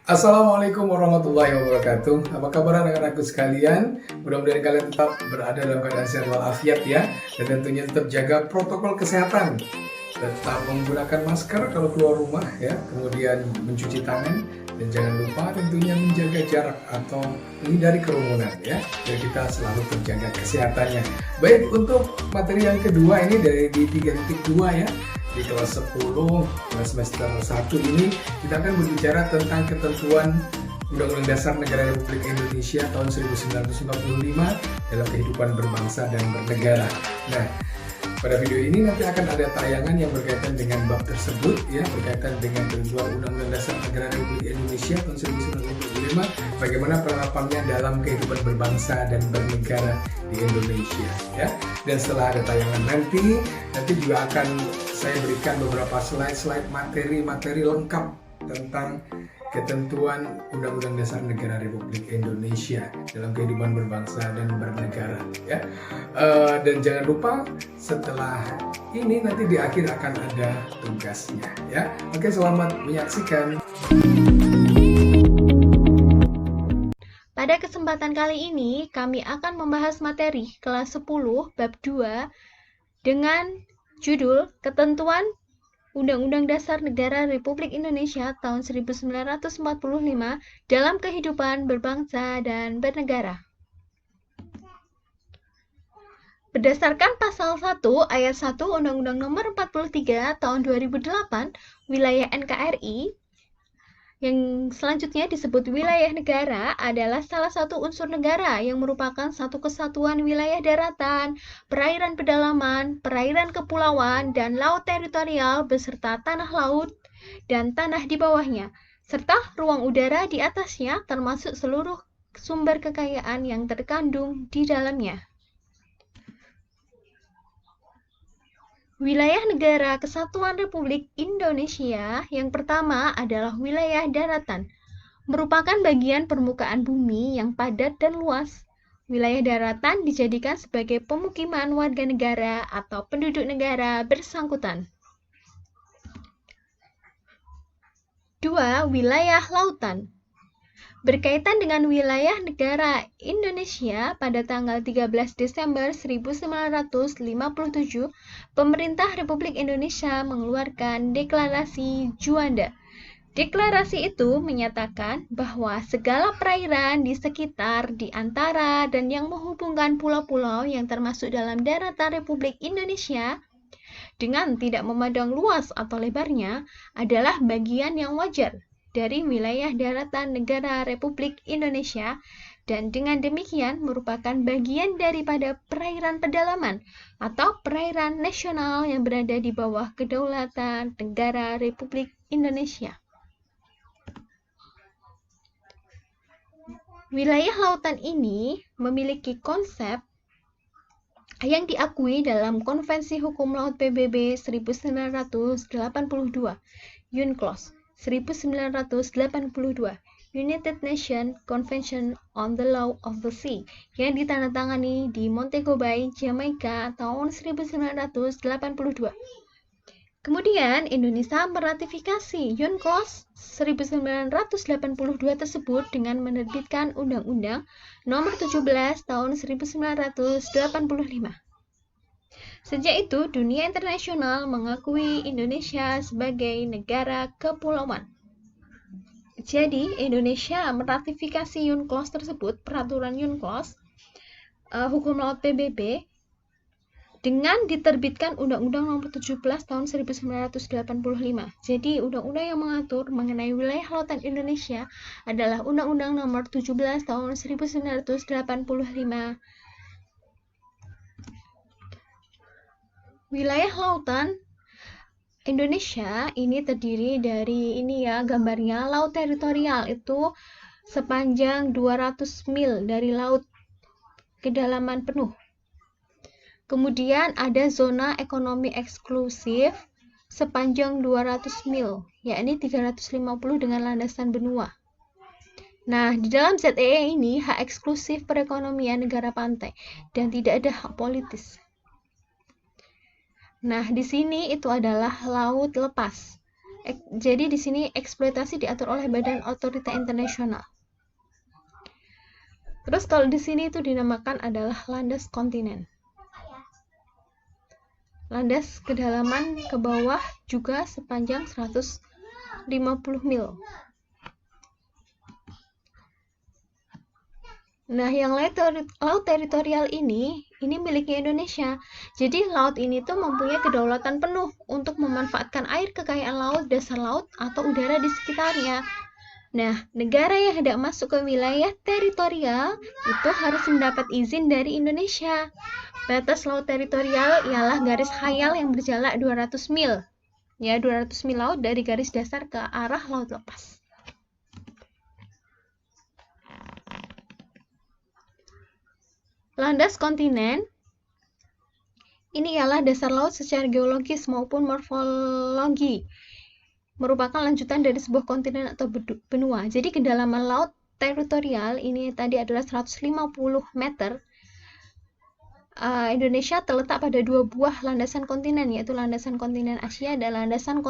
Assalamualaikum warahmatullahi wabarakatuh. Apa kabar anak-anakku sekalian? Mudah-mudahan kalian tetap berada dalam keadaan sehat walafiat ya. Dan tentunya tetap jaga protokol kesehatan. Tetap menggunakan masker kalau keluar rumah ya. Kemudian mencuci tangan. Dan jangan lupa tentunya menjaga jarak atau menghindari kerumunan ya. Biar kita selalu terjaga kesehatannya. Baik, untuk materi yang kedua ini dari di 3.2 ya. Di kelas 10 semester 1 ini kita akan berbicara tentang ketentuan Undang-Undang Dasar Negara Republik Indonesia tahun 1945 dalam kehidupan berbangsa dan bernegara. Nah, pada video ini nanti akan ada tayangan yang berkaitan dengan bab tersebut ya, berkaitan dengan ketentuan Undang-Undang Dasar Negara Republik Indonesia tahun 1945, bagaimana penerapannya dalam kehidupan berbangsa dan bernegara di Indonesia ya. Dan setelah ada tayangan nanti juga akan saya berikan beberapa slide materi lengkap tentang ketentuan Undang-Undang Dasar Negara Republik Indonesia dalam kehidupan berbangsa dan bernegara ya. Dan jangan lupa setelah ini nanti di akhir akan ada tugasnya ya. Oke, selamat menyaksikan. Pada kesempatan kali ini kami akan membahas materi kelas 10 bab 2 dengan judul Ketentuan Undang-Undang Dasar Negara Republik Indonesia tahun 1945 dalam kehidupan berbangsa dan bernegara. Berdasarkan pasal 1 ayat 1 Undang-Undang Nomor 43 tahun 2008 wilayah NKRI, yang selanjutnya disebut wilayah negara, adalah salah satu unsur negara yang merupakan satu kesatuan wilayah daratan, perairan pedalaman, perairan kepulauan, dan laut teritorial beserta tanah laut dan tanah di bawahnya, serta ruang udara di atasnya termasuk seluruh sumber kekayaan yang terkandung di dalamnya. Wilayah Negara Kesatuan Republik Indonesia yang pertama adalah wilayah daratan, merupakan bagian permukaan bumi yang padat dan luas. Wilayah daratan dijadikan sebagai pemukiman warga negara atau penduduk negara bersangkutan. 2. Wilayah lautan. Berkaitan dengan wilayah negara Indonesia, pada tanggal 13 Desember 1957, pemerintah Republik Indonesia mengeluarkan Deklarasi Juanda. Deklarasi itu menyatakan bahwa segala perairan di sekitar, di antara, dan yang menghubungkan pulau-pulau yang termasuk dalam daratan Republik Indonesia dengan tidak memandang luas atau lebarnya adalah bagian yang wajar dari wilayah daratan negara Republik Indonesia, dan dengan demikian merupakan bagian daripada perairan pedalaman atau perairan nasional yang berada di bawah kedaulatan negara Republik Indonesia. Wilayah lautan ini memiliki konsep yang diakui dalam Konvensi Hukum Laut PBB 1982, UNCLOS 1982, United Nations Convention on the Law of the Sea, yang ditandatangani di Montego Bay, Jamaika tahun 1982. Kemudian Indonesia meratifikasi UNCLOS 1982 tersebut dengan menerbitkan Undang-Undang Nomor 17 Tahun 1985. Sejak itu, dunia internasional mengakui Indonesia sebagai negara kepulauan. Jadi, Indonesia meratifikasi UNCLOS tersebut, peraturan UNCLOS, Hukum Laut PBB, dengan diterbitkan Undang-Undang Nomor 17 Tahun 1985. Jadi, undang-undang yang mengatur mengenai wilayah lautan Indonesia adalah Undang-Undang Nomor 17 Tahun 1985. Wilayah lautan Indonesia ini terdiri dari gambarnya laut teritorial itu sepanjang 200 mil dari laut kedalaman penuh. Kemudian ada zona ekonomi eksklusif sepanjang 200 mil, yakni 350 dengan landasan benua. Nah, di dalam ZEE ini hak eksklusif perekonomian negara pantai dan tidak ada hak politis. Nah, di sini itu adalah laut lepas. Jadi di sini eksploitasi diatur oleh Badan Otorita Internasional. Terus kalau di sini itu dinamakan adalah landas kontinen. Landas kedalaman ke bawah juga sepanjang 150 mil. Nah, yang laut teritorial ini miliknya Indonesia. Jadi laut ini tuh mempunyai kedaulatan penuh untuk memanfaatkan air kekayaan laut, dasar laut, atau udara di sekitarnya. Nah, negara yang hendak masuk ke wilayah teritorial itu harus mendapat izin dari Indonesia. Batas laut teritorial ialah garis khayal yang berjarak 200 mil. Ya, 200 mil laut dari garis dasar ke arah laut lepas. Landas kontinen ini ialah dasar laut secara geologis maupun morfologi, merupakan lanjutan dari sebuah kontinen atau benua. Jadi kedalaman laut teritorial ini tadi adalah 150 meter. Indonesia terletak pada dua buah landasan kontinen, yaitu landasan kontinen Asia dan landasan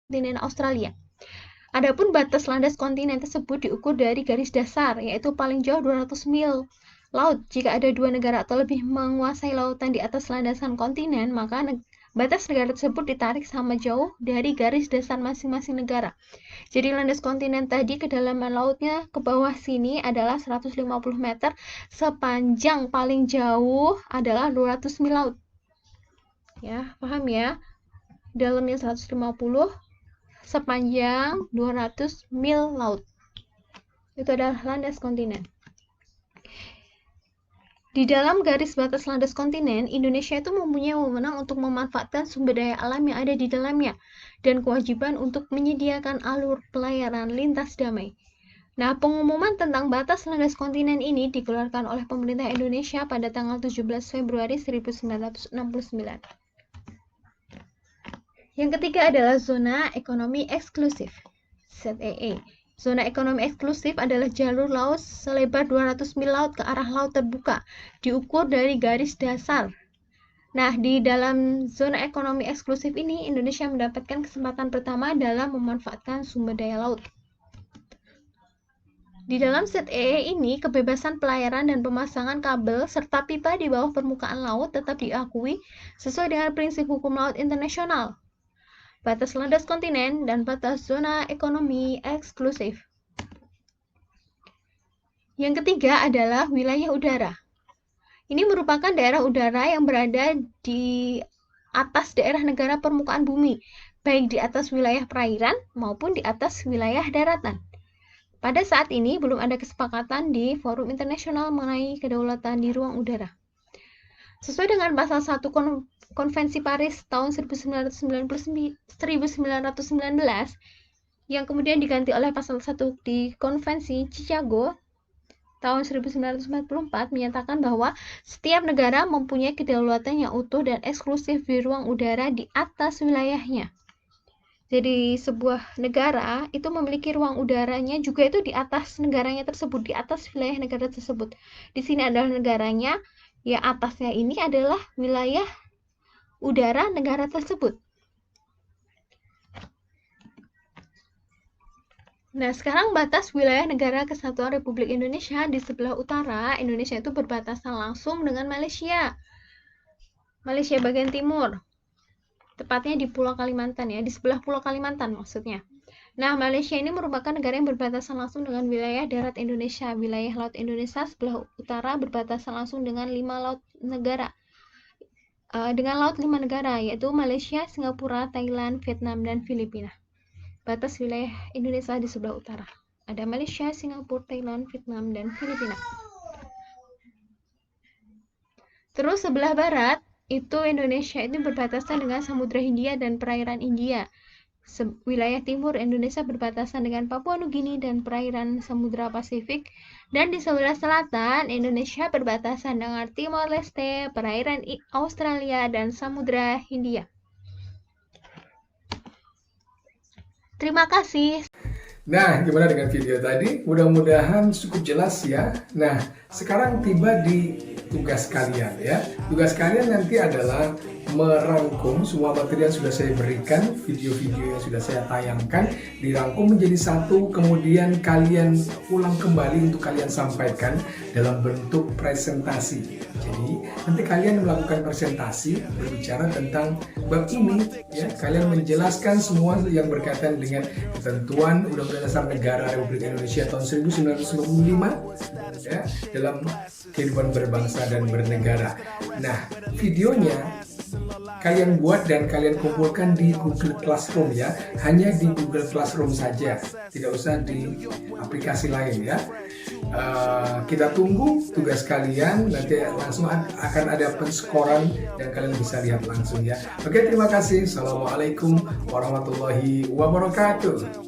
kontinen Australia. Adapun batas landas kontinen tersebut diukur dari garis dasar, yaitu paling jauh 200 mil laut. Jika ada dua negara atau lebih menguasai lautan di atas landasan kontinen, maka batas negara tersebut ditarik sama jauh dari garis dasar masing-masing negara. Jadi landas kontinen tadi kedalaman lautnya ke bawah sini adalah 150 meter, sepanjang paling jauh adalah 200 mil laut. Ya, paham ya? Dalamnya 150, sepanjang 200 mil laut. Itu adalah landas kontinen. Di dalam garis batas landas kontinen, Indonesia itu mempunyai wewenang untuk memanfaatkan sumber daya alam yang ada di dalamnya dan kewajiban untuk menyediakan alur pelayaran lintas damai. Nah, pengumuman tentang batas landas kontinen ini dikeluarkan oleh pemerintah Indonesia pada tanggal 17 Februari 1969. Yang ketiga adalah zona ekonomi eksklusif, ZEE. Zona ekonomi eksklusif adalah jalur laut selebar 200 mil laut ke arah laut terbuka, diukur dari garis dasar. Nah, di dalam zona ekonomi eksklusif ini, Indonesia mendapatkan kesempatan pertama dalam memanfaatkan sumber daya laut. Di dalam ZEE ini, kebebasan pelayaran dan pemasangan kabel serta pipa di bawah permukaan laut tetap diakui sesuai dengan prinsip hukum laut internasional. Batas landas kontinen dan batas zona ekonomi eksklusif. Yang ketiga adalah wilayah udara. Ini merupakan daerah udara yang berada di atas daerah negara permukaan bumi, baik di atas wilayah perairan maupun di atas wilayah daratan. Pada saat ini belum ada kesepakatan di forum internasional mengenai kedaulatan di ruang udara. Sesuai dengan pasal 1 Konvensi Paris tahun 1919 yang kemudian diganti oleh pasal 1 di Konvensi Chicago tahun 1944 menyatakan bahwa setiap negara mempunyai kedaulatan yang utuh dan eksklusif di ruang udara di atas wilayahnya. Jadi sebuah negara itu memiliki ruang udaranya juga itu di atas negaranya tersebut, di atas wilayah negara tersebut. Di sini adalah negaranya, ya atasnya ini adalah wilayah udara negara tersebut. Nah, sekarang batas wilayah negara Kesatuan Republik Indonesia di sebelah utara, Indonesia itu berbatasan langsung dengan Malaysia. Malaysia bagian timur. Tepatnya di Pulau Kalimantan ya, di sebelah Pulau Kalimantan maksudnya. Nah, Malaysia ini merupakan negara yang berbatasan langsung dengan wilayah darat Indonesia. Wilayah laut Indonesia sebelah utara berbatasan langsung dengan 5 laut negara. Dengan laut 5 negara, yaitu Malaysia, Singapura, Thailand, Vietnam, dan Filipina. Batas wilayah Indonesia di sebelah utara. Ada Malaysia, Singapura, Thailand, Vietnam, dan Filipina. Terus sebelah barat, itu Indonesia itu berbatasan dengan Samudra Hindia dan perairan India. Wilayah timur Indonesia berbatasan dengan Papua Nugini dan perairan Samudra Pasifik. Dan di sebelah selatan, Indonesia berbatasan dengan Timor Leste, perairan Australia, dan Samudra Hindia. Terima kasih. Nah, gimana dengan video tadi? Mudah-mudahan cukup jelas ya. Nah, sekarang tiba di tugas kalian ya. Tugas kalian nanti adalah merangkum semua materi yang sudah saya berikan, video-video yang sudah saya tayangkan, dirangkum menjadi satu, kemudian kalian ulang kembali untuk kalian sampaikan dalam bentuk presentasi. Jadi nanti kalian melakukan presentasi berbicara tentang bab ini, ya, kalian menjelaskan semua yang berkaitan dengan ketentuan Undang-Undang Dasar Negara Republik Indonesia tahun 1945, ya, dalam kehidupan berbangsa dan bernegara. Nah, videonya kalian buat dan kalian kumpulkan di Google Classroom, ya, hanya di Google Classroom saja, tidak usah di aplikasi lain, ya. Kita tunggu tugas kalian, nanti langsung akan ada penskoran dan kalian bisa lihat langsung, ya. Oke, terima kasih. Assalamualaikum warahmatullahi wabarakatuh.